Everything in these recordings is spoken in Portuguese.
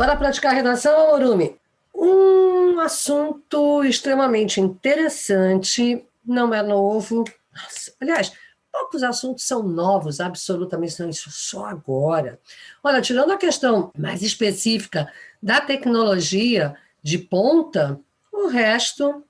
Bora praticar a redação, Amorumi? Um assunto extremamente interessante, não é novo. Aliás, poucos assuntos são novos, absolutamente, não, isso só agora. Olha, tirando a questão mais específica da tecnologia de ponta, o resto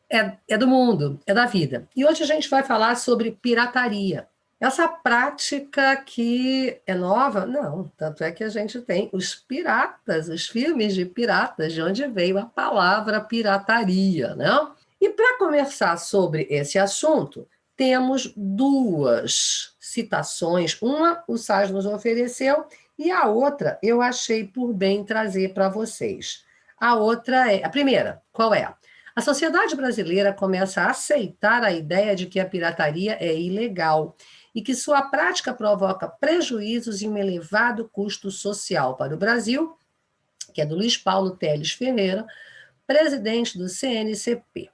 é do mundo, é da vida. E hoje a gente vai falar sobre pirataria. Essa prática que é nova? Não, tanto é que a gente tem os piratas, os filmes de piratas, de onde veio a palavra pirataria, né? E para conversar sobre esse assunto, temos duas citações. Uma o Sás nos ofereceu e a outra eu achei por bem trazer para vocês. A outra é, a primeira, qual é? A sociedade brasileira começa a aceitar a ideia de que a pirataria é ilegal e que sua prática provoca prejuízos e um elevado custo social para o Brasil, que é do Luiz Paulo Teles Ferreira, presidente do CNCP.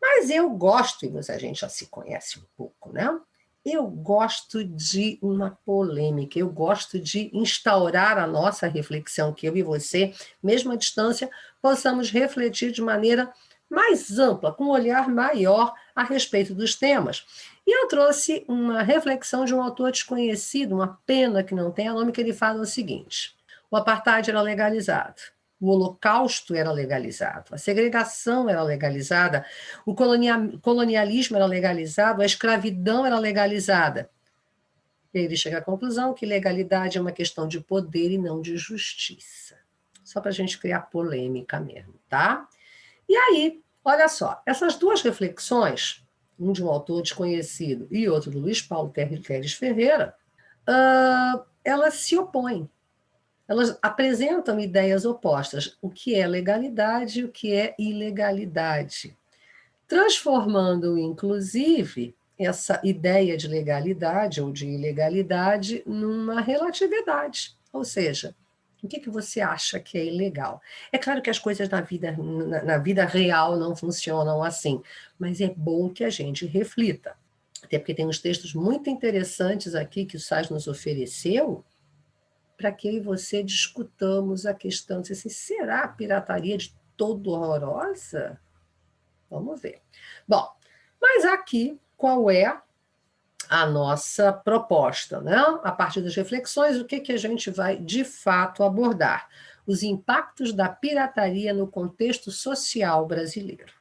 Mas eu gosto, e a gente já se conhece um pouco, né? Eu gosto de uma polêmica, eu gosto de instaurar a nossa reflexão, que eu e você, mesmo à distância, possamos refletir de maneira mais ampla, com um olhar maior a respeito dos temas. E eu trouxe uma reflexão de um autor desconhecido, uma pena que não tenha nome, que ele fala o seguinte: o apartheid era legalizado, o holocausto era legalizado, a segregação era legalizada, o colonialismo era legalizado, a escravidão era legalizada. E aí ele chega à conclusão que legalidade é uma questão de poder e não de justiça. Só para a gente criar polêmica mesmo, tá? E aí, olha só, essas duas reflexões, um de um autor desconhecido e outro do Luiz Paulo Teles Ferreira, elas se opõem. Elas apresentam ideias opostas, o que é legalidade e o que é ilegalidade, transformando, inclusive, essa ideia de legalidade ou de ilegalidade numa relatividade, ou seja, o que você acha que é ilegal? É claro que as coisas na vida real não funcionam assim, mas é bom que a gente reflita. Até porque tem uns textos muito interessantes aqui que o Sás nos ofereceu, para que eu e você discutamos a questão de se será a pirataria de todo horrorosa? Vamos ver. Bom, mas aqui, qual é a nossa proposta, né? A partir das reflexões, o que a gente vai, de fato, abordar? Os impactos da pirataria no contexto social brasileiro.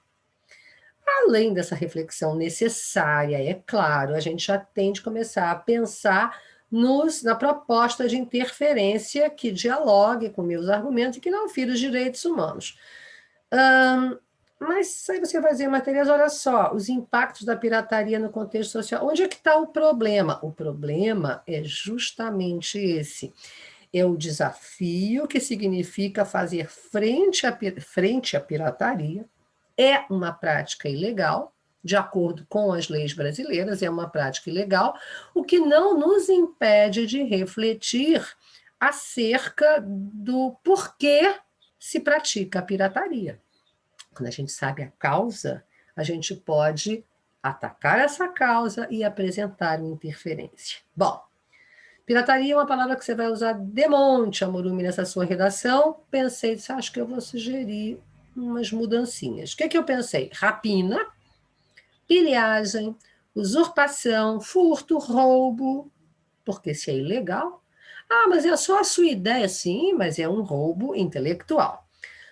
Além dessa reflexão necessária, é claro, a gente já tem de começar a pensar na proposta de interferência que dialogue com meus argumentos e que não fira os direitos humanos. Mas aí você vai dizer, Matheus, olha só, os impactos da pirataria no contexto social. Onde é que está o problema? O problema é justamente esse. É o desafio que significa fazer frente à pirataria. É uma prática ilegal, de acordo com as leis brasileiras, é uma prática ilegal, o que não nos impede de refletir acerca do porquê se pratica a pirataria. Quando a gente sabe a causa, a gente pode atacar essa causa e apresentar uma interferência. Bom, pirataria é uma palavra que você vai usar de monte, Amorumi, nessa sua redação. Pensei, acho que eu vou sugerir umas mudancinhas. O que eu pensei? Rapina, pilhagem, usurpação, furto, roubo, porque se é ilegal. Ah, mas é só a sua ideia, sim, mas é um roubo intelectual.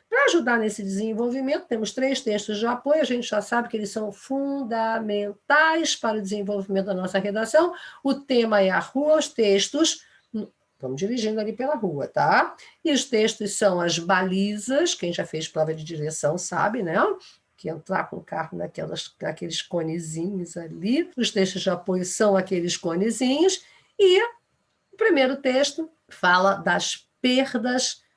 Para ajudar nesse desenvolvimento, temos 3 textos de apoio, a gente já sabe que eles são fundamentais para o desenvolvimento da nossa redação. O tema é a rua, os textos, estamos dirigindo ali pela rua, tá? E os textos são as balizas, quem já fez prova de direção sabe, né? Que entrar com o carro naqueles conezinhos ali. Os textos de apoio são aqueles conezinhos. E o primeiro texto fala das perdas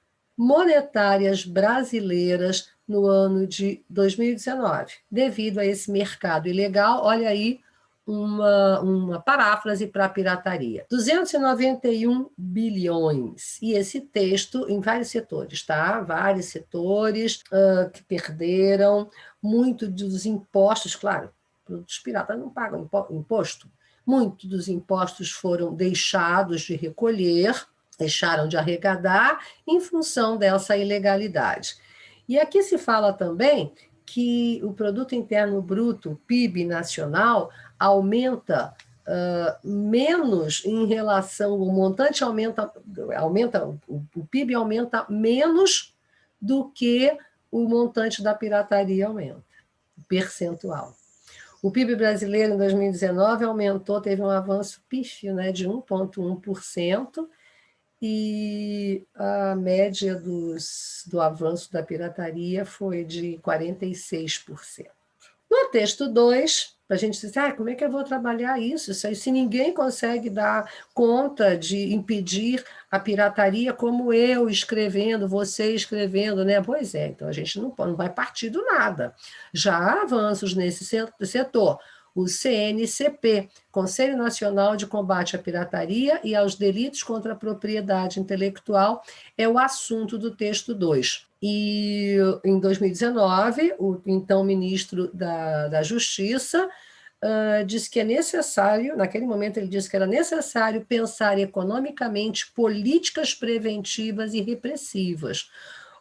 monetárias brasileiras no ano de 2019. Devido a esse mercado ilegal, olha aí uma paráfrase para a pirataria. 291 bilhões. E esse texto em vários setores, tá? Vários setores que perderam muito dos impostos, claro, os piratas não pagam imposto. Muitos dos impostos foram deixados de recolher, deixaram de arrecadar em função dessa ilegalidade. E aqui se fala também que o Produto Interno Bruto, o PIB nacional, aumenta menos em relação, o montante aumenta o PIB aumenta menos do que o montante da pirataria aumenta, o percentual. O PIB brasileiro em 2019 aumentou, teve um avanço pífio, né, de 1,1%, e a média do avanço da pirataria foi de 46%. No texto 2, a gente diz, como é que eu vou trabalhar isso? Isso aí, se ninguém consegue dar conta de impedir a pirataria, como eu escrevendo, você escrevendo, né? Pois é, então a gente não vai partir do nada. Já há avanços nesse setor. O CNCP, Conselho Nacional de Combate à Pirataria e aos Delitos contra a Propriedade Intelectual, é o assunto do texto 2. E em 2019, o então ministro da Justiça disse que é necessário, naquele momento ele disse que era necessário pensar economicamente políticas preventivas e repressivas.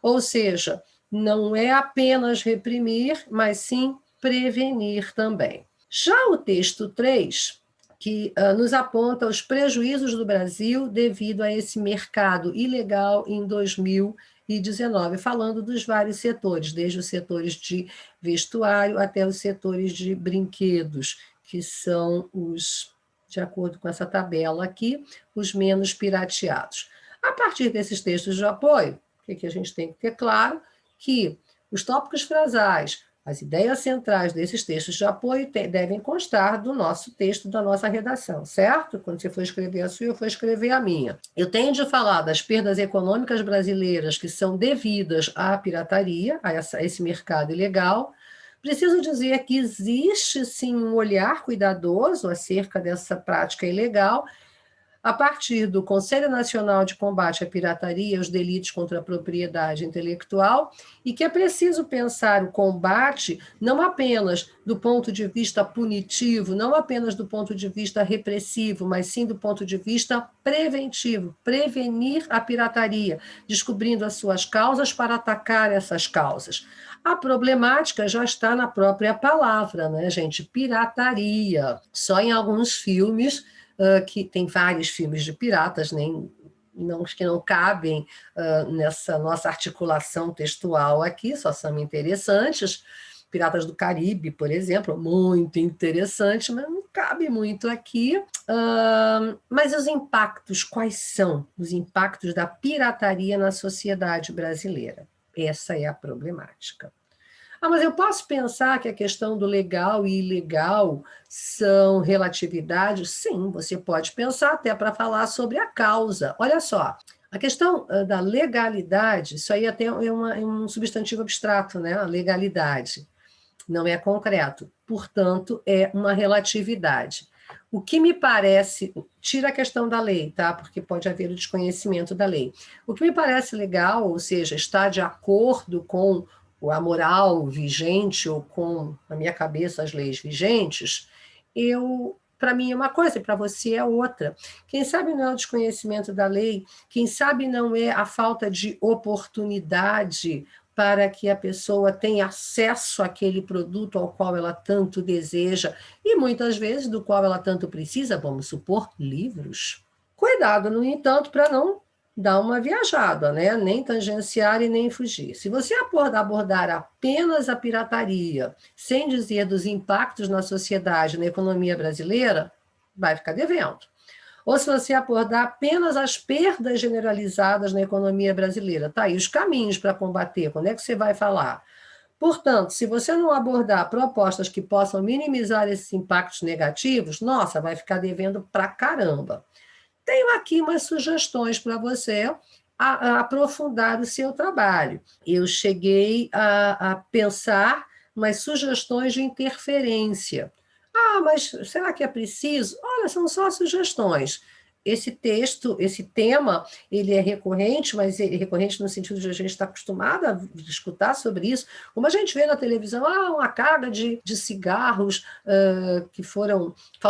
Ou seja, não é apenas reprimir, mas sim prevenir também. Já o texto 3, que nos aponta os prejuízos do Brasil devido a esse mercado ilegal em 2019, falando dos vários setores, desde os setores de vestuário até os setores de brinquedos, que são os, de acordo com essa tabela aqui, os menos pirateados. A partir desses textos de apoio, o que a gente tem que ter claro? Que os tópicos frasais, as ideias centrais desses textos de apoio devem constar do nosso texto, da nossa redação, certo? Quando você for escrever a sua, eu for escrever a minha. Eu tenho de falar das perdas econômicas brasileiras que são devidas à pirataria, a esse mercado ilegal. Preciso dizer que existe, sim, um olhar cuidadoso acerca dessa prática ilegal, a partir do Conselho Nacional de Combate à Pirataria e os Delitos contra a Propriedade Intelectual, e que é preciso pensar o combate não apenas do ponto de vista punitivo, não apenas do ponto de vista repressivo, mas sim do ponto de vista preventivo, prevenir a pirataria, descobrindo as suas causas para atacar essas causas. A problemática já está na própria palavra, né, gente? Pirataria. Só em alguns filmes, que tem vários filmes de piratas, que não cabem nessa nossa articulação textual aqui, só são interessantes. Piratas do Caribe, por exemplo, muito interessante, mas não cabe muito aqui. Mas os impactos, quais são os impactos da pirataria na sociedade brasileira? Essa é a problemática. Mas eu posso pensar que a questão do legal e ilegal são relatividades? Sim, você pode pensar até para falar sobre a causa. Olha só, a questão da legalidade, isso aí até é um substantivo abstrato, né? A legalidade não é concreto, portanto, é uma relatividade. O que me parece, tira a questão da lei, tá? Porque pode haver o desconhecimento da lei. O que me parece legal, ou seja, está de acordo com a moral vigente ou com, na minha cabeça, as leis vigentes, para mim é uma coisa e para você é outra. Quem sabe não é o desconhecimento da lei, quem sabe não é a falta de oportunidade para que a pessoa tenha acesso àquele produto ao qual ela tanto deseja e muitas vezes do qual ela tanto precisa, vamos supor, livros. Cuidado, no entanto, para não dar uma viajada, né? Nem tangenciar e nem fugir. Se você abordar apenas a pirataria, sem dizer dos impactos na sociedade, na economia brasileira, vai ficar devendo. Ou se você abordar apenas as perdas generalizadas na economia brasileira, tá aí os caminhos para combater, quando é que você vai falar? Portanto, se você não abordar propostas que possam minimizar esses impactos negativos, nossa, vai ficar devendo pra caramba. Tenho aqui umas sugestões para você a aprofundar o seu trabalho. Eu cheguei a pensar umas sugestões de interferência. Mas será que é preciso? Olha, são só sugestões. esse texto, esse tema, ele é recorrente, mas é recorrente no sentido de a gente estar acostumado a escutar sobre isso. Como a gente vê na televisão, uma carga de cigarros que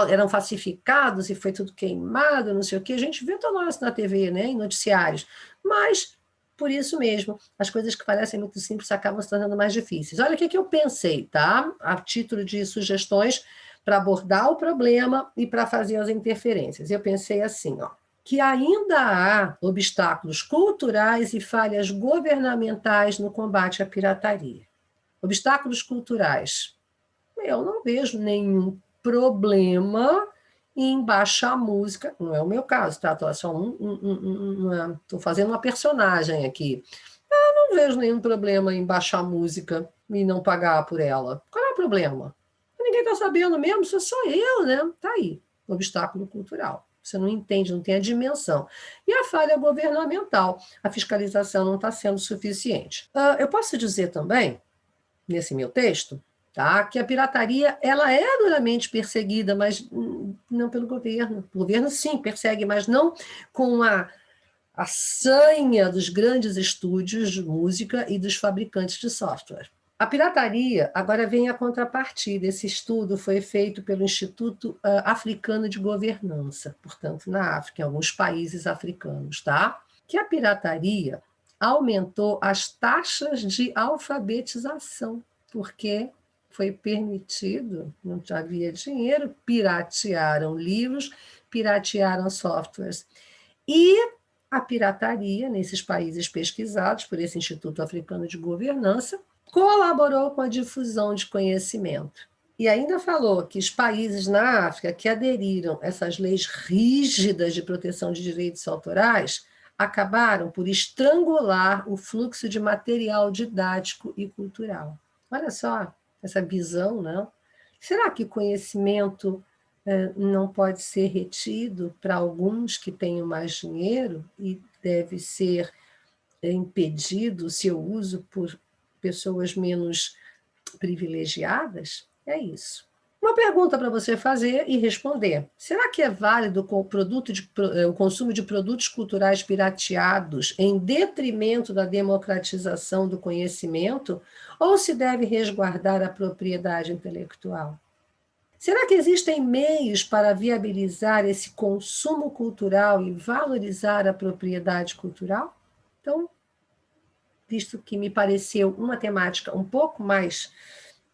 eram falsificados e foi tudo queimado, não sei o quê. A gente vê toda hora isso na TV, né, em noticiários. Mas, por isso mesmo, as coisas que parecem muito simples acabam se tornando mais difíceis. Olha o que eu pensei, tá? A título de sugestões para abordar o problema e para fazer as interferências. Eu pensei assim, ó, que ainda há obstáculos culturais e falhas governamentais no combate à pirataria. Obstáculos culturais. Eu não vejo nenhum problema em baixar música, não é o meu caso, tá? Estou fazendo uma personagem aqui. Eu não vejo nenhum problema em baixar música e não pagar por ela. Qual é o problema? Ninguém está sabendo mesmo, sou só eu, né? Tá aí, obstáculo cultural. Você não entende, não tem a dimensão. E a falha governamental, a fiscalização não está sendo suficiente. Eu posso dizer também, nesse meu texto, tá, que a pirataria ela é duramente perseguida, mas não pelo governo. O governo, sim, persegue, mas não com a sanha dos grandes estúdios de música e dos fabricantes de software. A pirataria, agora vem a contrapartida. Esse estudo foi feito pelo Instituto Africano de Governança, portanto, na África, em alguns países africanos, tá? Que a pirataria aumentou as taxas de alfabetização, porque foi permitido, não havia dinheiro, piratearam livros, piratearam softwares. E a pirataria, nesses países pesquisados por esse Instituto Africano de Governança, colaborou com a difusão de conhecimento. E ainda falou que os países na África que aderiram a essas leis rígidas de proteção de direitos autorais acabaram por estrangular o fluxo de material didático e cultural. Olha só essa visão, não? Será que conhecimento não pode ser retido para alguns que tenham mais dinheiro e deve ser impedido o seu uso por pessoas menos privilegiadas? É isso. Uma pergunta para você fazer e responder. Será que é válido o consumo de produtos culturais pirateados em detrimento da democratização do conhecimento ou se deve resguardar a propriedade intelectual? Será que existem meios para viabilizar esse consumo cultural e valorizar a propriedade cultural? Então, visto que me pareceu uma temática um pouco mais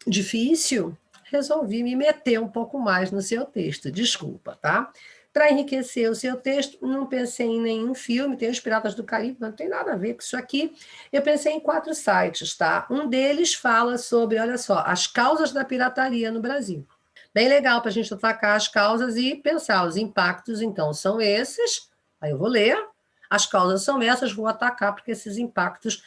difícil, resolvi me meter um pouco mais no seu texto. Desculpa, tá? Para enriquecer o seu texto, não pensei em nenhum filme, tem os Piratas do Caribe, não tem nada a ver com isso aqui. Eu pensei em 4 sites, tá? Um deles fala sobre, olha só, as causas da pirataria no Brasil. Bem legal para a gente atacar as causas e pensar, os impactos, então, são esses. Aí eu vou ler. As causas são essas, vou atacar porque esses impactos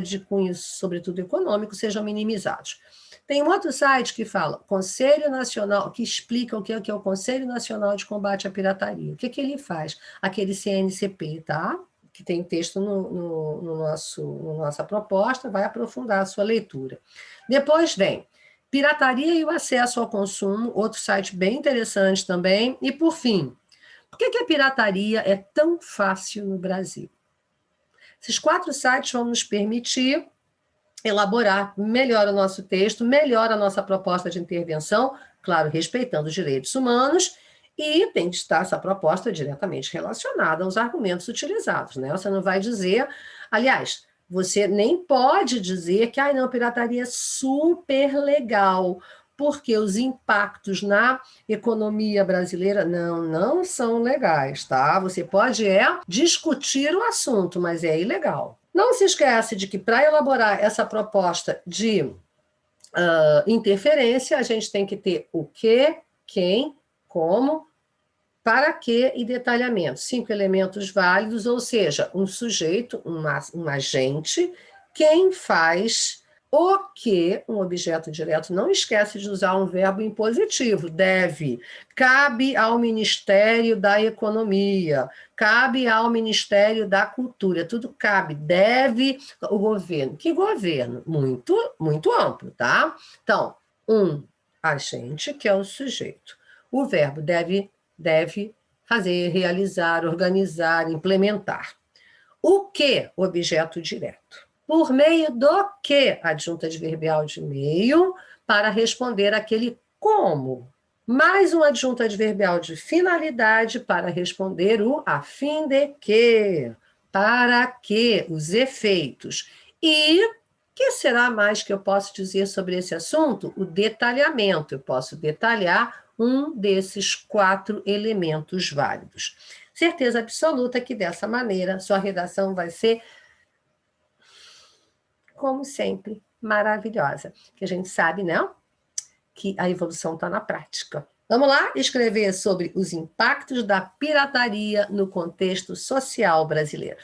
de cunho, sobretudo econômico, sejam minimizados. Tem um outro site que fala Conselho Nacional, que explica o que é o Conselho Nacional de Combate à Pirataria. O que ele faz? Aquele CNCP, tá? Que tem texto no nossa proposta, vai aprofundar a sua leitura. Depois vem Pirataria e o acesso ao consumo, outro site bem interessante também. E, por fim, por que a pirataria é tão fácil no Brasil? Esses 4 sites vão nos permitir elaborar melhor o nosso texto, melhor a nossa proposta de intervenção, claro, respeitando os direitos humanos, e tem de estar essa proposta diretamente relacionada aos argumentos utilizados, né? Você não vai dizer, aliás, você nem pode dizer que não, pirataria é super legal, porque os impactos na economia brasileira não são legais, tá? Você pode discutir o assunto, mas é ilegal. Não se esquece de que para elaborar essa proposta de interferência, a gente tem que ter o que, quem, como, para que e detalhamento. 5 elementos válidos, ou seja, um sujeito, um agente, quem faz o que, um objeto direto. Não esquece de usar um verbo impositivo. Deve. Cabe ao Ministério da Economia, cabe ao Ministério da Cultura, tudo cabe. Deve o governo. Que governo? Muito, muito amplo, tá? Então, um agente, que é o sujeito. O verbo deve fazer, realizar, organizar, implementar. O que? Objeto direto. Por meio do que? Adjunto adverbial de meio, para responder aquele como. Mais um adjunto adverbial de finalidade para responder o a fim de que. Para que? Os efeitos. E que será mais que eu posso dizer sobre esse assunto? O detalhamento. Eu posso detalhar um desses 4 elementos válidos. Certeza absoluta que dessa maneira sua redação vai ser, como sempre, maravilhosa. Que a gente sabe, né? Que a evolução está na prática. Vamos lá escrever sobre os impactos da pirataria no contexto social brasileiro.